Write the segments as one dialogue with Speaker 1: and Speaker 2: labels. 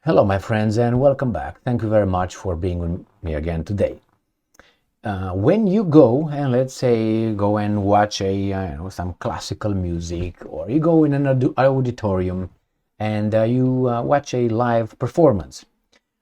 Speaker 1: Hello, my friends, and welcome back. Thank you very much for being with me again today. When you go and let's say go and watch some classical music, or you go in an auditorium and you watch a live performance.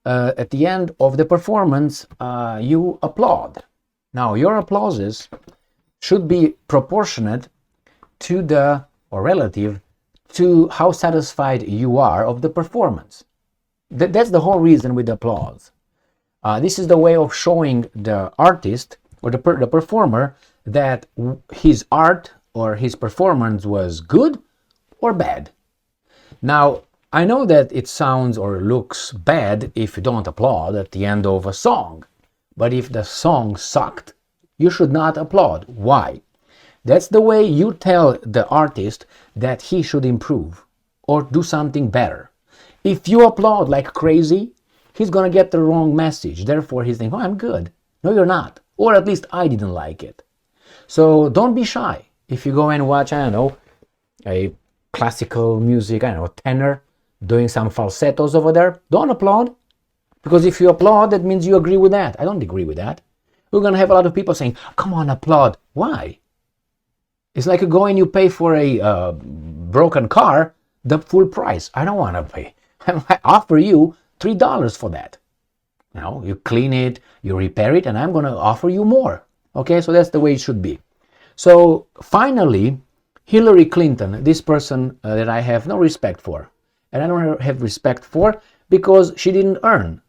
Speaker 1: At the end of the performance, you applaud. Now, your applauses should be proportionate to the or relative to how satisfied you are of the performance. That's the whole reason with applause. This is the way of showing the artist or the performer that his art or his performance was good or bad. Now, I know that it sounds or looks bad if you don't applaud at the end of a song, but if the song sucked, you should not applaud. Why? That's the way you tell the artist that he should improve or do something better. If you applaud like crazy, he's going to get the wrong message. Therefore, he's thinking, oh, I'm good. No, you're not. Or at least I didn't like it. So don't be shy. If you go and watch, a classical music, tenor doing some falsettos over there, don't applaud. Because if you applaud, that means you agree with that. I don't agree with that. We're going to have a lot of people saying, come on, applaud. Why? It's like you go and you pay for a broken car the full price. I don't want to pay. I offer you $3 for that. You clean it, you repair it, and I'm going to offer you more. Okay, so that's the way it should be. So finally, Hitlery Clinton, this person that I have no respect for, and I don't have respect for because she didn't earn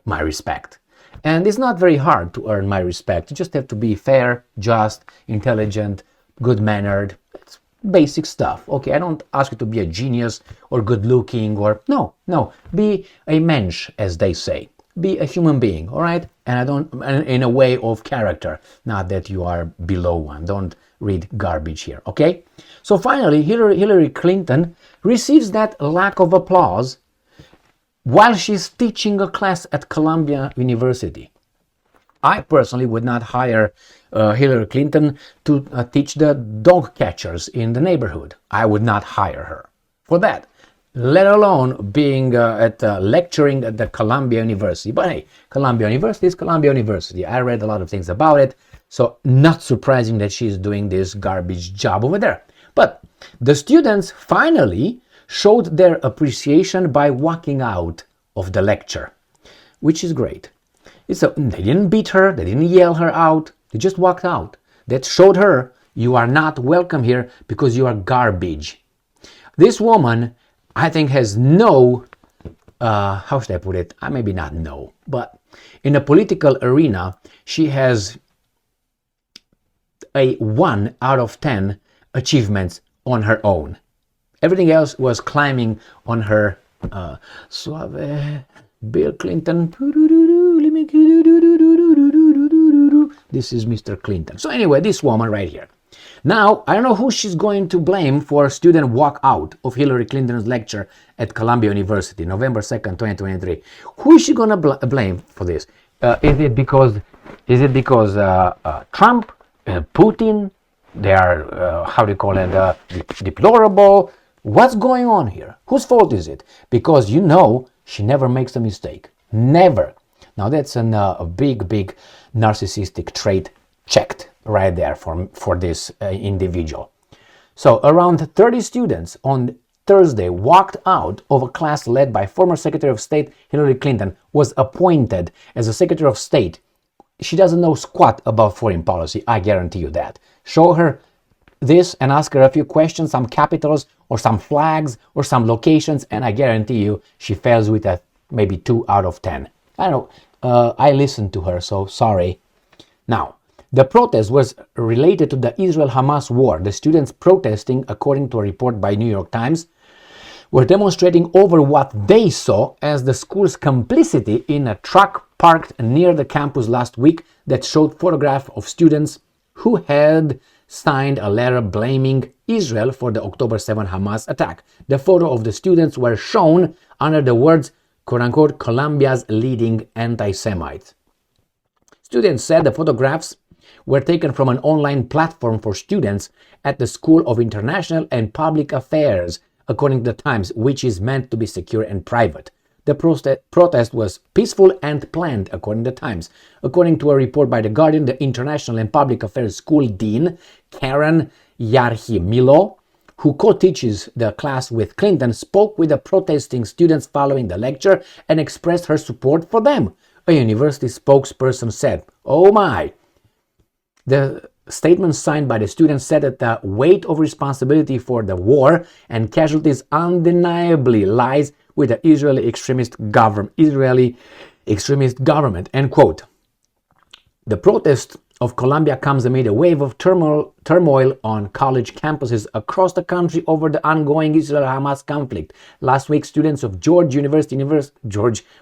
Speaker 1: my respect. And it's not very hard to earn my respect. You just have to be fair, just, intelligent, good-mannered. It's basic stuff. Okay, I don't ask you to be a genius or good-looking or no. Be a mensch, as they say. Be a human being, all right? And I don't, in a way of character, not that you are below one. Don't read garbage here, okay? So finally, Hitlery Clinton receives that lack of applause while she's teaching a class at Columbia University. I personally would not hire Hitlery Clinton to teach the dog catchers in the neighborhood. I would not hire her for that, let alone being lecturing at the Columbia University. But hey, Columbia University is Columbia University. I read a lot of things about it, so not surprising that she's doing this garbage job over there. But the students finally showed their appreciation by walking out of the lecture, which is great. They didn't beat her, they didn't yell her out, they just walked out. That showed her, you are not welcome here because you are garbage. This woman, I think, has no, how should I put it? Maybe not no, but in the political arena, she has a 1 out of 10 achievements on her own. Everything else was climbing on her suave Bill Clinton. This is Mr. Clinton. So anyway, this woman right here. Now, I don't know who she's going to blame for student walkout of Hillary Clinton's lecture at Columbia University, November 2nd, 2023. Who is she going to blame for this? Is it because Trump, Putin, they are, deplorable? What's going on here? Whose fault is it? Because she never makes a mistake. Never. Now that's a big narcissistic trait checked right there for this individual. So around 30 students on Thursday walked out of a class led by former Secretary of State Hillary Clinton, was appointed as a Secretary of State. She doesn't know squat about foreign policy, I guarantee you that. Show her this and ask her a few questions, some capitals or some flags or some locations, and I guarantee you she fails with a maybe 2 out of 10. I don't know, I listened to her, so sorry. Now, the protest was related to the Israel-Hamas war. The students protesting, according to a report by New York Times, were demonstrating over what they saw as the school's complicity in a truck parked near the campus last week that showed photographs of students who had signed a letter blaming Israel for the October 7 Hamas attack. The photo of the students were shown under the words, quote-unquote, Columbia's leading anti-Semites. Students said the photographs were taken from an online platform for students at the School of International and Public Affairs, according to the Times, which is meant to be secure and private. The protest was peaceful and planned, according to the Times. According to a report by The Guardian, the International and Public Affairs School Dean, Karen Yarhimilo, who co-teaches the class with Clinton, spoke with the protesting students following the lecture and expressed her support for them. A university spokesperson said, "Oh my." The statement signed by the students said that the weight of responsibility for the war and casualties undeniably lies with the Israeli extremist government. End quote. The protest of Colombia comes amid a wave of turmoil on college campuses across the country over the ongoing Israel-Hamas conflict. Last week, students of George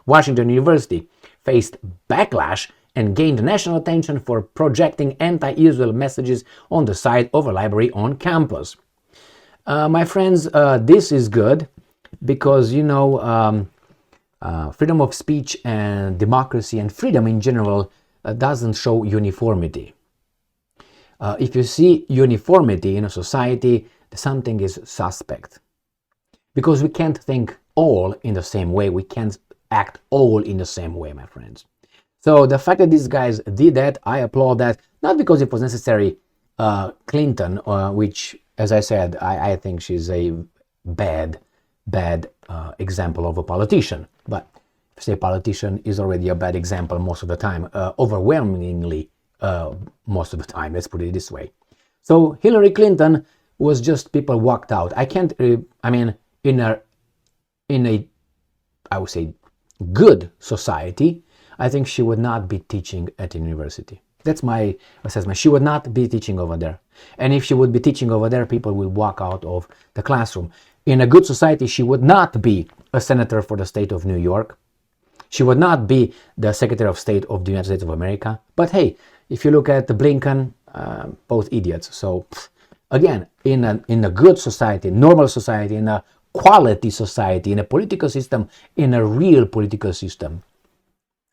Speaker 1: Washington University faced backlash and gained national attention for projecting anti-Israel messages on the side of a library on campus. My friends, this is good because, freedom of speech and democracy and freedom in general doesn't show uniformity. If you see uniformity in a society, something is suspect. Because we can't think all in the same way. We can't act all in the same way, my friends. So the fact that these guys did that, I applaud that. Not because it was necessary. Clinton, which, as I said, I think she's a bad example of a politician. But say politician is already a bad example most of the time, overwhelmingly most of the time, let's put it this way. So Hillary Clinton was just people walked out. I can't, in a, I would say, good society, I think she would not be teaching at a university. That's my assessment. She would not be teaching over there. And if she would be teaching over there, people will walk out of the classroom. In a good society, she would not be a senator for the state of New York. She would not be the Secretary of State of the United States of America. But hey, if you look at Blinken, both idiots. So again, in a good society, normal society, in a quality society, in a political system, in a real political system,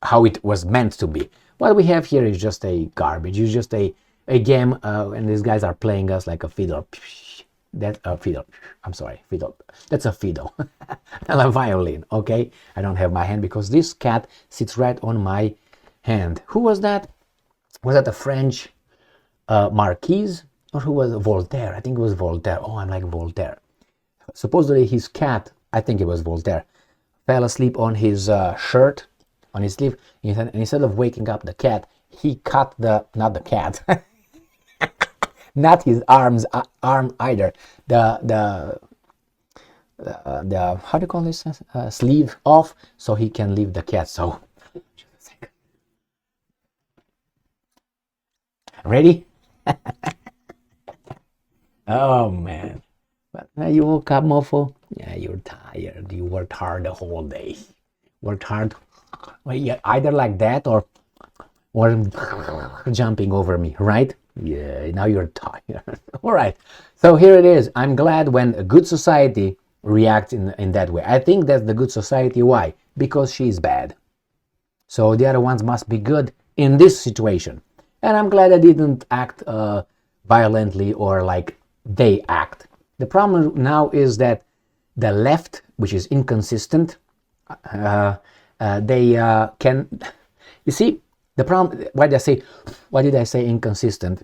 Speaker 1: how it was meant to be. What we have here is just a garbage. It's just a game, and these guys are playing us like a fiddle. That's a fiddle. I'm sorry, fiddle. That's a fiddle. And a violin, okay? I don't have my hand because this cat sits right on my hand. Who was that? Was that a French Marquise? Or who was Voltaire? I think it was Voltaire. Oh, I'm like Voltaire. Supposedly his cat, I think it was Voltaire, fell asleep on his shirt, on his sleeve, and instead of waking up the cat, he cut not the cat, not his arm either, the how do you call this, sleeve off, so he can leave the cat. So, ready? Oh man. But you woke up, mofo? Yeah, you're tired. You worked hard the whole day. Worked hard. Well, yeah, either like that or jumping over me, right? Yeah, now you're tired. All right. So here it is. I'm glad when a good society reacts in that way. I think that's the good society. Why? Because she's bad. So the other ones must be good in this situation. And I'm glad I didn't act violently or like they act. The problem now is that the left, which is inconsistent, they can, you see, the problem, why did I say inconsistent?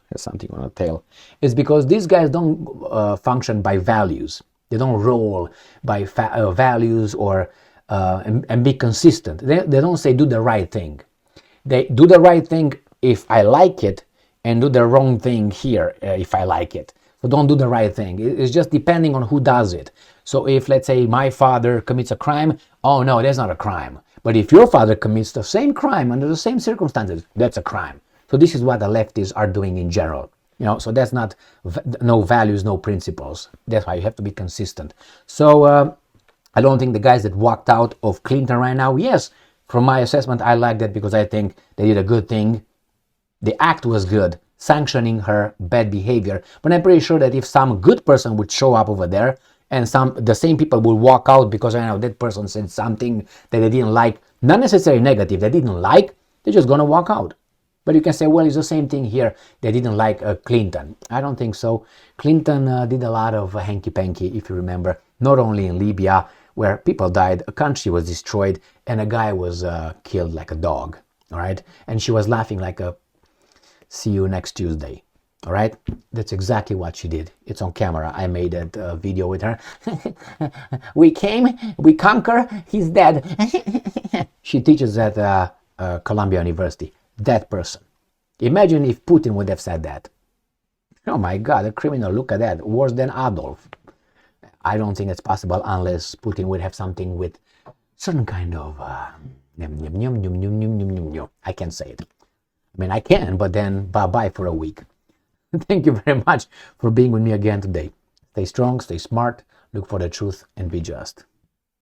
Speaker 1: There's something on the tail. It's because these guys don't function by values. They don't roll by values or and be consistent. They don't say do the right thing. They do the right thing if I like it and do the wrong thing here if I like it. So don't do the right thing. It's just depending on who does it. So if, let's say, my father commits a crime, oh no, that's not a crime. But if your father commits the same crime under the same circumstances, that's a crime. So this is what the leftists are doing in general. So that's not, no values, no principles. That's why you have to be consistent. So I don't think the guys that walked out of Clinton right now, yes, from my assessment, I like that because I think they did a good thing. The act was good, sanctioning her bad behavior. But I'm pretty sure that if some good person would show up over there and the same people will walk out because I know that person said something that they didn't like, not necessarily negative, they didn't like, they're just going to walk out. But you can say, well, it's the same thing here. They didn't like Clinton. I don't think so. Clinton did a lot of hanky-panky, if you remember, not only in Libya, where people died, a country was destroyed, and a guy was killed like a dog. All right, and she was laughing like a "see you next Tuesday." All right, that's exactly what she did. It's on camera. I made a video with her. We came, we conquer, he's dead. She teaches at Columbia University. That person. Imagine if Putin would have said that. Oh my God, a criminal, look at that. Worse than Adolf. I don't think it's possible unless Putin would have something with certain kind of... I can't say it. I mean, I can, but then bye-bye for a week. Thank you very much for being with me again today. Stay strong, stay smart, look for the truth, and be just.